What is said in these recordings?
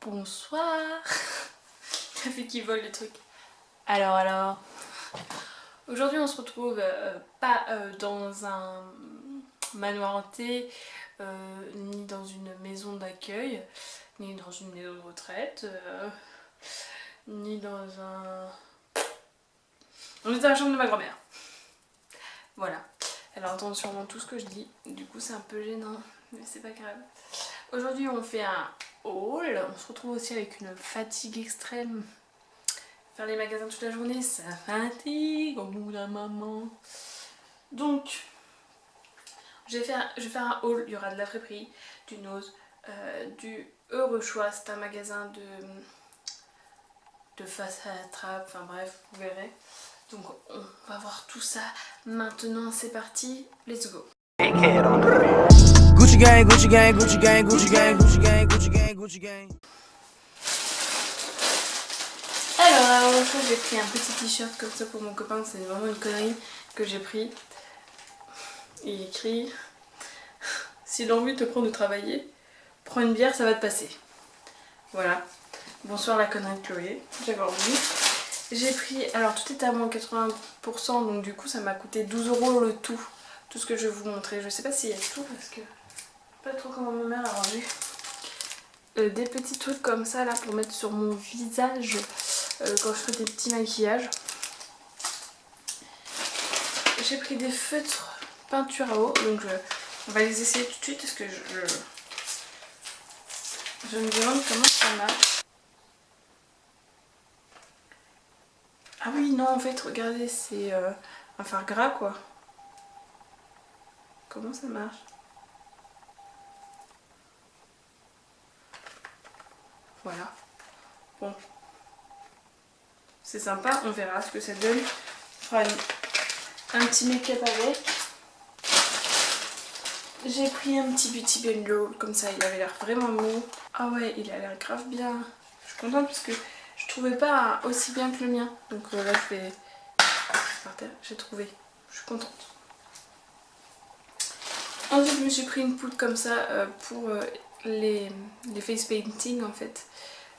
Bonsoir. T'as vu qui vole les trucs. Alors. Aujourd'hui on se retrouve pas dans un manoir hanté, ni dans une maison d'accueil, ni dans une maison de retraite, ni dans un... On est dans la chambre de ma grand-mère. Voilà. Elle entend sûrement tout ce que je dis, du coup c'est un peu gênant, mais c'est pas grave. Aujourd'hui on fait un haul, on se retrouve aussi avec une fatigue extrême. Faire les magasins toute la journée, ça fatigue au bout d'un moment. Donc, je vais faire un haul, il y aura de la friperie, du Nose, du Heureux Choix, c'est un magasin de face à la trappe, enfin bref, vous verrez. Donc on va voir tout ça maintenant, c'est parti, let's go. Gucci gang, Gucci gang, Gucci gang, Gucci gang, Gucci gang, Gucci gang, Gucci gang. Alors, j'ai pris un petit t-shirt comme ça pour mon copain, c'est vraiment une connerie que j'ai pris. Il écrit: si l'envie te prend de travailler, prends une bière, ça va te passer. Voilà. Bonsoir la connerie de Chloé, j'avais envie. J'ai pris, alors tout est à moins 80%, donc du coup ça m'a coûté 12 € le tout. Tout ce que je vais vous montrer. Je sais pas s'il y a tout parce que pas trop comment ma mère a rangé. Des petits trucs comme ça là pour mettre sur mon visage quand je fais des petits maquillages. J'ai pris des feutres peinture à eau, donc on va les essayer tout de suite parce que je me demande comment ça marche. Ah oui, non, en fait, regardez, c'est un fard gras quoi. Comment ça marche? Voilà. Bon. C'est sympa, on verra ce que ça donne. On fera un petit make-up avec. J'ai pris un petit Beauty Blender, comme ça, il avait l'air vraiment mou. Ah ouais, il a l'air grave bien. Je suis contente parce que je trouvais pas aussi bien que le mien. Donc là, je vais par terre, j'ai trouvé. Je suis contente. Ensuite, je me suis pris une poudre comme ça pour les face painting en fait.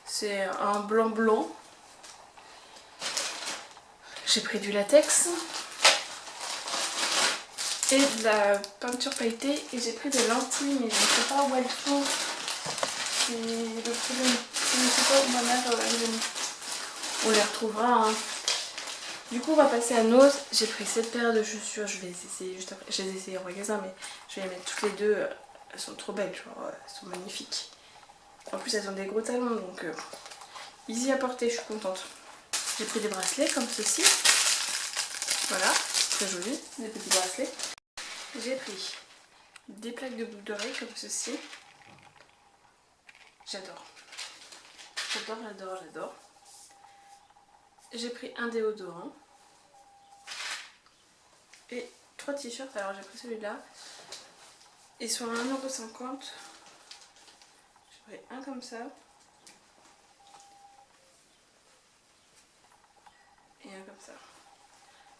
C'est un blanc blanc. J'ai pris du latex et de la peinture pailletée et j'ai pris des lentilles mais je ne sais pas où elles sont. C'est le problème. Je ne sais pas où ma mère les a mis. On les retrouvera. Hein. Du coup on va passer à Nose. J'ai pris cette paire de chaussures, je vais les essayer juste après. Je les ai essayées en magasin mais je vais les mettre toutes les deux. Elles sont trop belles, genre, elles sont magnifiques. En plus elles ont des gros talons donc easy à porter, je suis contente. J'ai pris des bracelets comme ceci. Voilà, très joli, des petits bracelets. J'ai pris des plaques de boucles d'oreilles comme ceci. J'adore. J'adore. J'ai pris un déodorant. Et 3 t-shirts, alors j'ai pris celui-là. Ils sont à 1,50 €. J'ai pris un comme ça. Et un comme ça.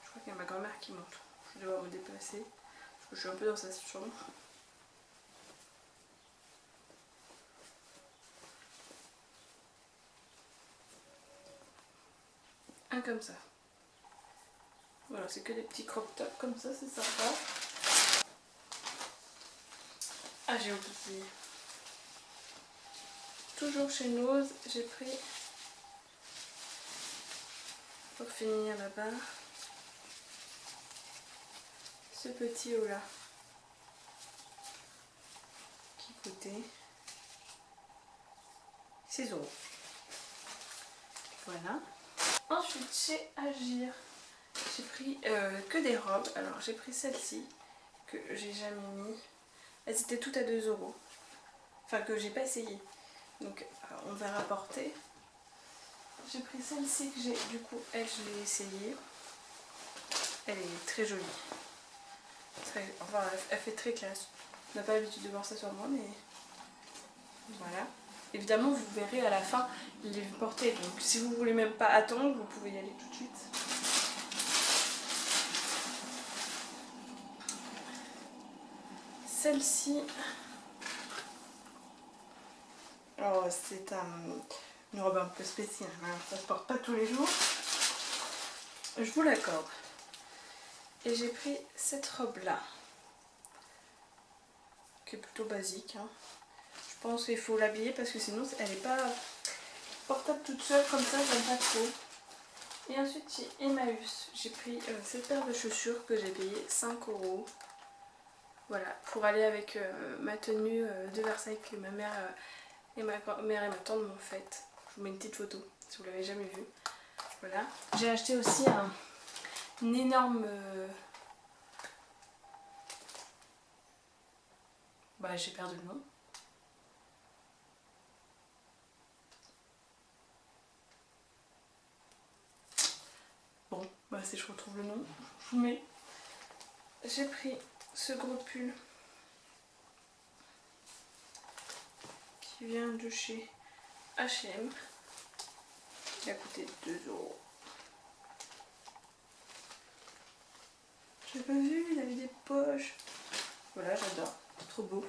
Je crois qu'il y a ma grand-mère qui monte. Je vais devoir me déplacer. Parce que je suis un peu dans sa chambre. Un comme ça. Voilà, c'est que des petits crop tops comme ça, c'est sympa. Ah, j'ai oublié. Toujours chez Nose, j'ai pris, pour finir là-bas, ce petit haut là, qui coûtait 6 €. Voilà. Ensuite, chez Agir, j'ai pris que des robes. Alors, j'ai pris celle-ci, que j'ai jamais mis. Elles étaient toutes à 2 €. Enfin, que j'ai pas essayé. Donc, on va rapporter. J'ai pris celle-ci que j'ai, du coup, elle, je l'ai essayée. Elle est très jolie. Enfin, elle fait très classe. On n'a pas l'habitude de voir ça sur moi, mais voilà. Évidemment, vous verrez à la fin les portées. Donc, si vous voulez même pas attendre, vous pouvez y aller tout de suite. Celle-ci, Alors c'est une robe un peu spéciale, hein. Ça se porte pas tous les jours. Je vous l'accorde. Et j'ai pris cette robe là, qui est plutôt basique, hein. Je pense qu'il faut l'habiller parce que sinon elle n'est pas portable toute seule comme ça, j'aime pas trop. Et ensuite chez Emmaüs, j'ai pris cette paire de chaussures que j'ai payé 5 €. Voilà, pour aller avec ma tenue de Versailles que ma mère et ma tante m'ont faite. Je vous mets une petite photo si vous l'avez jamais vue. Voilà. J'ai acheté aussi une énorme... Bah j'ai perdu le nom. Bon, bah si je retrouve le nom, je vous mets. J'ai pris ce gros pull qui vient de chez H&M. Il a coûté 2 €. J'ai pas vu, il avait des poches. Voilà, j'adore, c'est trop beau.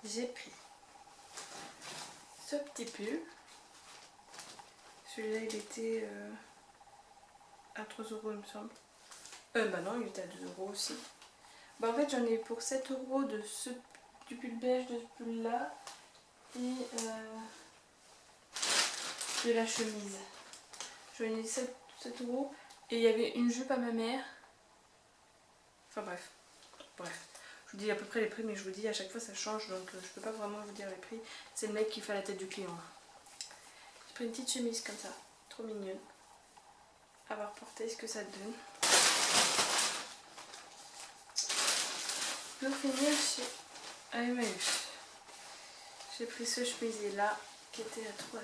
J'ai pris ce petit pull. Celui-là il était à 3 € il me semble. Bah non, il était à 2 € aussi. Bah en fait j'en ai pour 7 € du pull beige, de ce pull là et de la chemise. J'en ai 7 € et il y avait une jupe à ma mère. Enfin bref. Je vous dis à peu près les prix mais je vous dis à chaque fois ça change donc je peux pas vraiment vous dire les prix. C'est le mec qui fait la tête du client. J'ai pris une petite chemise comme ça, trop mignonne. À voir porter ce que ça donne. Pour finir chez Emmaüs, j'ai pris ce chemisier là qui était à 3 €.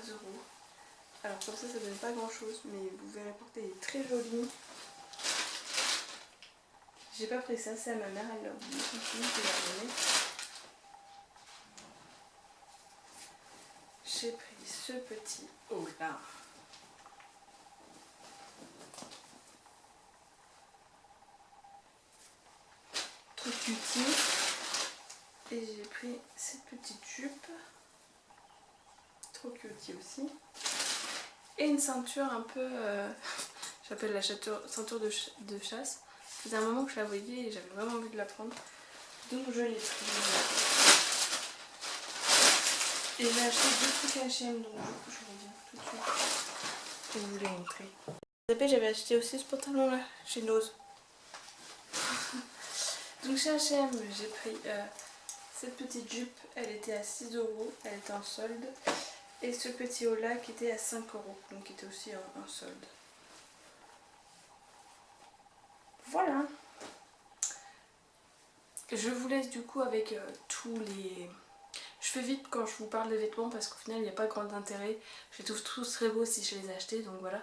Alors comme ça donne pas grand chose mais vous verrez porter, il est très joli. J'ai pas pris ça, c'est à ma mère, elle l'a oublié, je l'ai donné. J'ai pris ce petit haut là. Trop cutie. Et j'ai pris cette petite jupe. Trop cutie aussi. Et une ceinture un peu... j'appelle la ceinture de chasse. C'était un moment que je la voyais et j'avais vraiment envie de la prendre. Donc je l'ai prise. Et j'ai acheté 2 trucs H&M, donc du coup je reviens tout de suite. Je vais vous les montrer. J'avais acheté aussi ce pantalon là chez Nose. Donc chez H&M j'ai pris cette petite jupe, elle était à 6 €, elle était en solde. Et ce petit haut là qui était à 5 €, donc qui était aussi en solde. Voilà. Je vous laisse du coup avec tous les... Je fais vite quand je vous parle des vêtements parce qu'au final il n'y a pas grand intérêt. Je les trouve tous très beaux si je les ai achetés, donc voilà.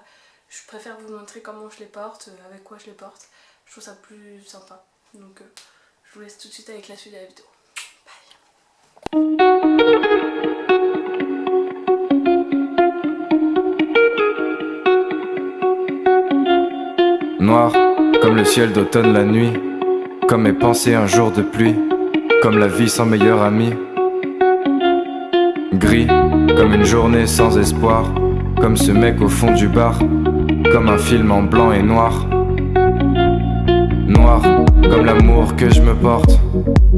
Je préfère vous montrer comment je les porte, avec quoi je les porte. Je trouve ça plus sympa. Donc je vous laisse tout de suite avec la suite de la vidéo. Bye. Noir, comme le ciel d'automne la nuit, comme mes pensées un jour de pluie, comme la vie sans meilleur ami. Gris, comme une journée sans espoir, comme ce mec au fond du bar, comme un film en blanc et noir. Noir, comme l'amour que je me porte,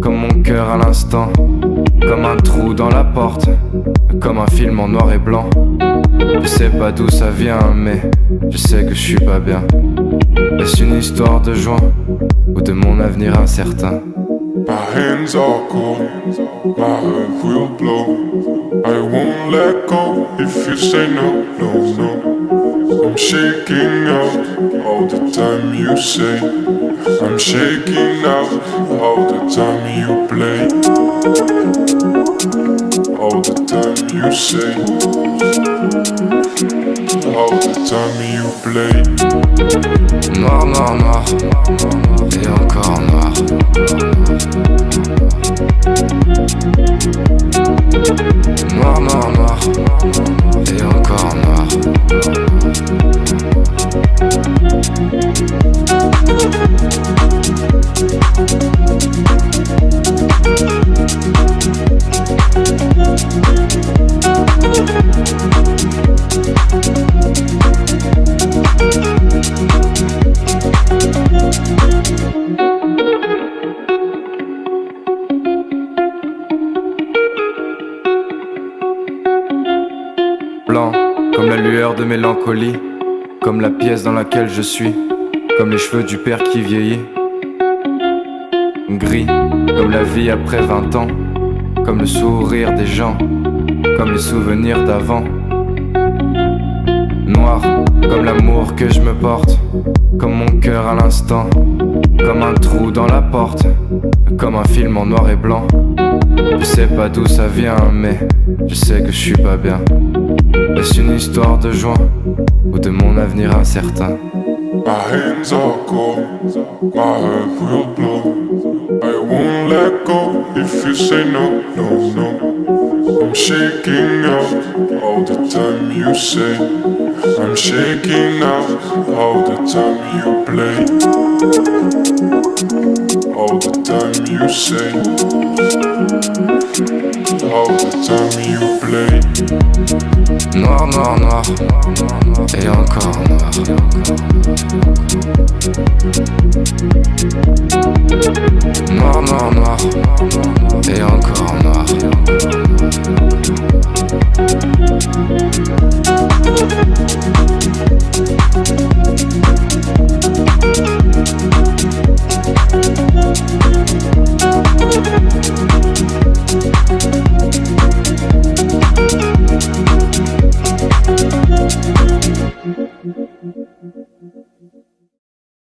comme mon cœur à l'instant, comme un trou dans la porte, comme un film en noir et blanc. Je sais pas d'où ça vient, mais je sais que je suis pas bien. Est-ce une histoire de joie ou de mon avenir incertain? My hands are cold, my heart will blow. I won't let go if you say no, no, no. I'm shaking out all the time you say. I'm shaking out all the time you play. All the time you say. All the time you play. Noir, noir, noir, et encore noir. Noir, noir, noir, et encore noir. Blanc, comme la lueur de mélancolie, comme la pièce dans laquelle je suis, comme les cheveux du père qui vieillit. Gris, comme la vie après 20 ans, comme le sourire des gens, comme les souvenirs d'avant. Noir, comme l'amour que je me porte, comme mon cœur à l'instant, comme un trou dans la porte, comme un film en noir et blanc. Je sais pas d'où ça vient, mais je sais que je suis pas bien. Est-ce une histoire de joie ou de mon avenir incertain? My hands are cold, my heart will blow. I won't let go if you say no, no, no. I'm shaking out all the time you say. I'm shaking out all the time you play. All the time you say. All the time you play. Noir, noir, noir, et encore noir. Noir, noir,